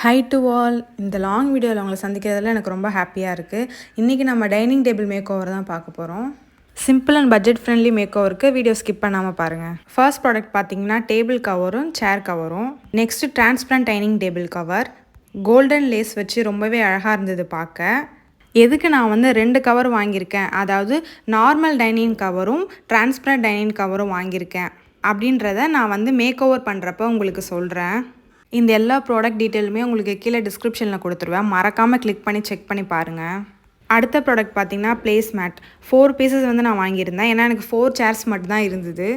High to all. இந்த long வீடியோவில் உங்களை சந்திக்கிறதுல எனக்கு ரொம்ப ஹாப்பியாக இருக்குது. இன்றைக்கி நம்ம டைனிங் டேபிள் மேக் ஓவர் தான் பார்க்க போகிறோம். Simple and budget friendly make ஓவருக்கு வீடியோ ஸ்கிப் பண்ணாமல் பாருங்கள். ஃபர்ஸ்ட் ப்ராடக்ட் பார்த்தீங்கன்னா டேபிள் கவரும் சேர் கவரும். Next transparent dining table cover. Golden lace வச்சு ரொம்பவே அழகாக இருந்தது பார்க்க. எதுக்கு நான் வந்து 2 கவர் வாங்கியிருக்கேன், அதாவது நார்மல் டைனிங் கவரும் டிரான்ஸ்பரண்ட் டைனிங் கவரும் வாங்கியிருக்கேன் அப்படின்றத நான் வந்து மேக் ஓவர் பண்ணுறப்ப உங்களுக்கு சொல்கிறேன். இந்த எல்லா ப்ராடக்ட் டீட்டெயிலுமே உங்களுக்கு கீழே டிஸ்கிரிப்ஷனில் கொடுத்துருவேன். மறக்காமல் கிளிக் பண்ணி செக் பண்ணி பாருங்கள். அடுத்த ப்ராடக்ட் பார்த்திங்கன்னா ப்ளேஸ் மேட். 4 பீசஸ் வந்து நான் வாங்கியிருந்தேன். ஏன்னா எனக்கு 4 சேர்ஸ் மட்டும் தான் இருந்தது.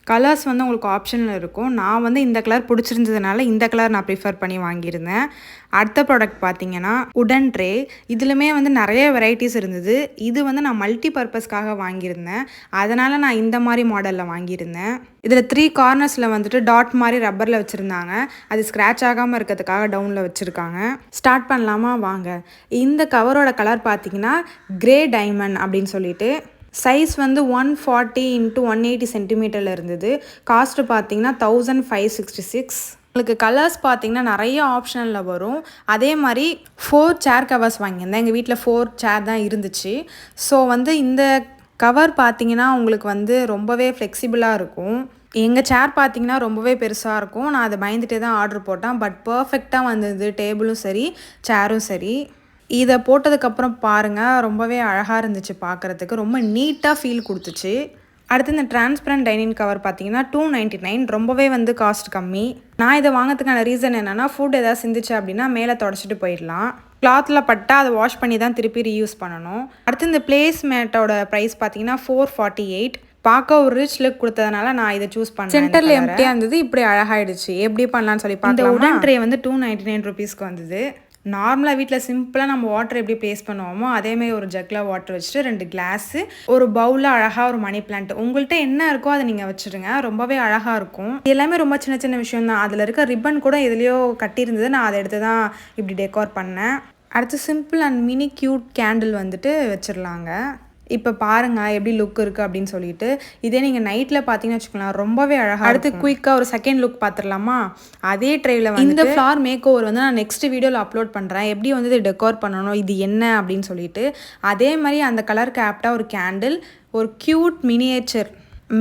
கலர்ஸ் வந்து உங்களுக்கு ஆப்ஷனில் இருக்கும். நான் வந்து இந்த கலர் பிடிச்சிருந்ததுனால இந்த கலர் நான் ப்ரிஃபர் பண்ணி வாங்கியிருந்தேன். அடுத்த ப்ராடக்ட் பார்த்தீங்கன்னா உடன் ட்ரே. இதுலுமே வந்து நிறைய வெரைட்டிஸ் இருந்தது. இது வந்து நான் மல்டி பர்பஸ்க்காக வாங்கியிருந்தேன். அதனால் நான் இந்த மாதிரி மாடலில் வாங்கியிருந்தேன். இதில் 3 கார்னர்ஸில் வந்துட்டு டாட் மாதிரி ரப்பரில் வச்சுருந்தாங்க. அது ஸ்க்ராட்ச் ஆகாமல் இருக்கிறதுக்காக டவுனில் வச்சுருக்காங்க. ஸ்டார்ட் பண்ணலாமா வாங்க. இந்த கவரோட கலர் பார்த்தீங்கன்னா கிரே டைமண்ட் அப்படின்னு சொல்லிட்டு சைஸ் வந்து 140 × 180 சென்டிமீட்டரில் இருந்தது. காஸ்ட்டு பார்த்தீங்கன்னா 1566. உங்களுக்கு கலர்ஸ் பார்த்தீங்கன்னா நிறைய ஆப்ஷனில் வரும். அதே மாதிரி 4 சேர் கவர்ஸ் வாங்கியிருந்தேன். எங்கள் வீட்டில் 4 சேர் தான் இருந்துச்சு. ஸோ வந்து இந்த கவர் பார்த்தீங்கன்னா உங்களுக்கு வந்து ரொம்பவே ஃப்ளெக்சிபிளாக இருக்கும். எங்கள் சேர் பார்த்தீங்கன்னா ரொம்பவே பெருசாக இருக்கும். நான் அதை பயந்துட்டே தான் ஆர்டர் போட்டேன். பட் பர்ஃபெக்டாக வந்தது. டேபிளும் சரி சேரும் சரி. இதை போட்டதுக்கப்புறம் பாருங்கள், ரொம்பவே அழகாக இருந்துச்சு பார்க்குறதுக்கு. ரொம்ப நீட்டாக ஃபீல் கொடுத்துச்சு. அடுத்து இந்த டிரான்ஸ்பரண்ட் டைனிங் கவர் பார்த்தீங்கன்னா 299. ரொம்பவே வந்து காஸ்ட் கம்மி. நான் இதை வாங்கிறதுக்கான ரீசன் என்னென்னா, ஃபுட் எதாவது சிந்துச்சு அப்படின்னா மேலே தொடச்சிட்டு போயிடலாம். கிளாத்தில் பட்டால் அதை வாஷ் பண்ணி தான் திருப்பி ரீயூஸ் பண்ணணும். அடுத்து இந்த பிளேஸ் மேட்டோட ப்ரைஸ் பார்த்தீங்கன்னா 448. பார்க்க ஒரு ரிச் லுக் கொடுத்ததுனால நான் இதை சூஸ் பண்ணேன். சென்டரில் எம்டியாக இருந்தது, இப்படி அழகாயிடுச்சு. எப்படி பண்ணலான்னு சொல்லி பார்க்கலாம். இந்த உடன் ட்ரே வந்து 299 ருபீஸ்க்கு வந்தது. நார்மலாக வீட்டில் சிம்பிளாக நம்ம வாட்டர் எப்படி ப்ளேஸ் பண்ணுவோமோ அதேமாதிரி ஒரு ஜக்கில் வாட்டர் வச்சுட்டு 2 கிளாஸு, ஒரு பவுலில் அழகாக ஒரு மணி பிளான்ட். உங்கள்கிட்ட என்ன இருக்கோ அதை நீங்கள் வச்சுருங்க. ரொம்பவே அழகாக இருக்கும். எல்லாமே ரொம்ப சின்ன சின்ன விஷயம் தான். அதில் இருக்க ரிப்பன் கூட எதுலேயோ கட்டியிருந்தது. நான் அதை எடுத்து தான் இப்படி டெக்கோர் பண்ணேன். அடுத்து simple and mini cute candle வந்துட்டு வச்சிடலாங்க. இப்போ பாருங்கள் எப்படி லுக் இருக்குது அப்படின்னு சொல்லிட்டு. இதே நீங்கள் நைட்டில் பார்த்தீங்கன்னு வச்சுக்கலாம், ரொம்பவே அழகாக. அடுத்து குயிக்காக ஒரு செகண்ட் லுக் பார்த்துடலாமா. அதே ட்ரேயில் வந்து இந்த ஃப்ளார் மேக் ஓவர் வந்து நான் நெக்ஸ்ட் வீடியோவில் அப்லோட் பண்ணுறேன். எப்படி வந்து இது டெக்கோர் பண்ணணும், இது என்ன அப்படின்னு சொல்லிட்டு. அதே மாதிரி அந்த கலருக்கு ஆப்டாக ஒரு கேண்டில், ஒரு க்யூட் மினியேச்சர்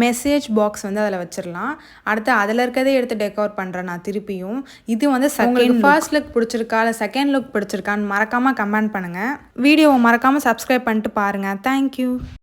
மெசேஜ் பாக்ஸ் வந்து அதில் வச்சிடலாம். அடுத்து அதில் இருக்கிறதே எடுத்து டெக்கோர் பண்ணுறேன் நான் திருப்பியும். இது வந்து உங்களுக்கு ஃபர்ஸ்ட் லுக் பிடிச்சிருக்கா இல்லை செகண்ட் லுக் பிடிச்சிருக்கான்னு மறக்காமல் கமெண்ட் பண்ணுங்கள். வீடியோவை மறக்காமல் சப்ஸ்கிரைப் பண்ணிட்டு பாருங்கள். தேங்க்யூ.